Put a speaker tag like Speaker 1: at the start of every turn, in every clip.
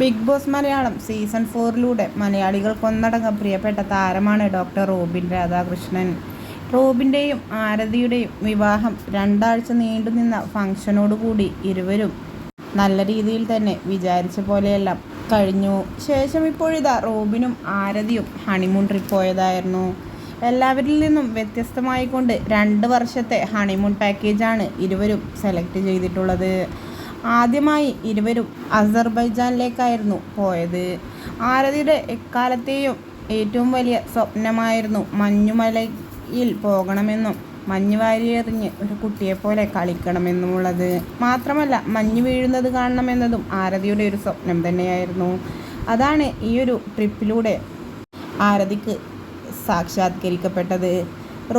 Speaker 1: Big boss Malayalam season 4 മലയാളികൾക്കൊന്നടങ്കം പ്രിയപ്പെട്ട താരമാണ് doctor Robin Radhakrishnan. റോബിൻ്റെയും ആരതിയുടെയും വിവാഹം 2 ആഴ്ച നീണ്ടുനിന്ന ഫംഗ്ഷനോടുകൂടി ഇരുവരും നല്ല രീതിയിൽ തന്നെ വിചാരിച്ച പോലെയെല്ലാം കഴിഞ്ഞു. ശേഷം ഇപ്പോഴിതാ റോബിനും ആരതിയും ഹണിമൂൺ ട്രിപ്പ് പോയതായിരുന്നു. എല്ലാവരിൽ നിന്നും വ്യത്യസ്തമായിക്കൊണ്ട് 2 വർഷത്തെ ഹണിമൂൺ പാക്കേജാണ് ഇരുവരും സെലക്ട് ചെയ്തിട്ടുള്ളത്. ആദ്യമായി ഇരുവരും അസർബൈജാനിലേക്കായിരുന്നു പോയത്. ആരതിയുടെ എക്കാലത്തെയും ഏറ്റവും വലിയ സ്വപ്നമായിരുന്നു മഞ്ഞുമലയിൽ പോകണമെന്നും മഞ്ഞ് വാരിയെറിഞ്ഞ് ഒരു കുട്ടിയെപ്പോലെ കളിക്കണമെന്നുമുള്ളത്. മാത്രമല്ല മഞ്ഞ് വീഴുന്നത് കാണണമെന്നതും ആരതിയുടെ ഒരു സ്വപ്നം തന്നെയായിരുന്നു. അതാണ് ഈ ഒരു ട്രിപ്പിലൂടെ ആരതിക്ക് സാക്ഷാത്കരിക്കപ്പെട്ടത്.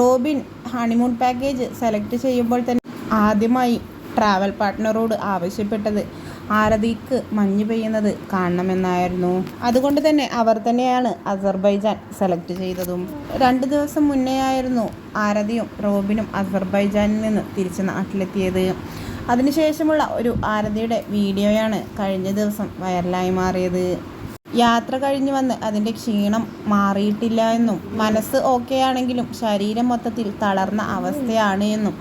Speaker 1: റോബിൻ ഹണിമൂൺ പാക്കേജ് സെലക്ട് ചെയ്യുമ്പോൾ തന്നെ ആദ്യമായി ട്രാവൽ പാർട്ട്ണറോട് ആവശ്യപ്പെട്ടത് ആരതിക്ക് മഞ്ഞ് പെയ്യുന്നത് കാണണമെന്നായിരുന്നു. അതുകൊണ്ട് തന്നെ അവർ തന്നെയാണ് അസർബൈജാൻ സെലക്ട് ചെയ്തതും. 2 ദിവസം മുന്നെയായിരുന്നു ആരതിയും റോബിനും അസർബൈജാനിൽ നിന്ന് തിരിച്ച് നാട്ടിലെത്തിയത്. അതിനുശേഷമുള്ള ഒരു ആരതിയുടെ വീഡിയോയാണ് കഴിഞ്ഞ ദിവസം വൈറലായി മാറിയത്. യാത്ര കഴിഞ്ഞ് വന്ന് അതിൻ്റെ ക്ഷീണം മാറിയിട്ടില്ല എന്നും മനസ്സ് ഓക്കെയാണെങ്കിലും ശരീരം മൊത്തത്തിൽ തളർന്ന അവസ്ഥയാണ് എന്നും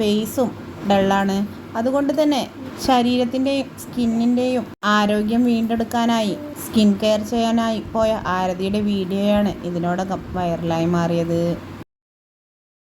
Speaker 1: ഫേസും ഡള്ളാണ്. അതുകൊണ്ട് തന്നെ ശരീരത്തിൻ്റെയും സ്കിന്നിൻ്റെയും ആരോഗ്യം വീണ്ടെടുക്കാനായി സ്കിൻ കെയർ ചെയ്യാനായി പോയ ആരതിയുടെ വീഡിയോയാണ് ഇതിനോടകം വൈറലായി മാറിയത്.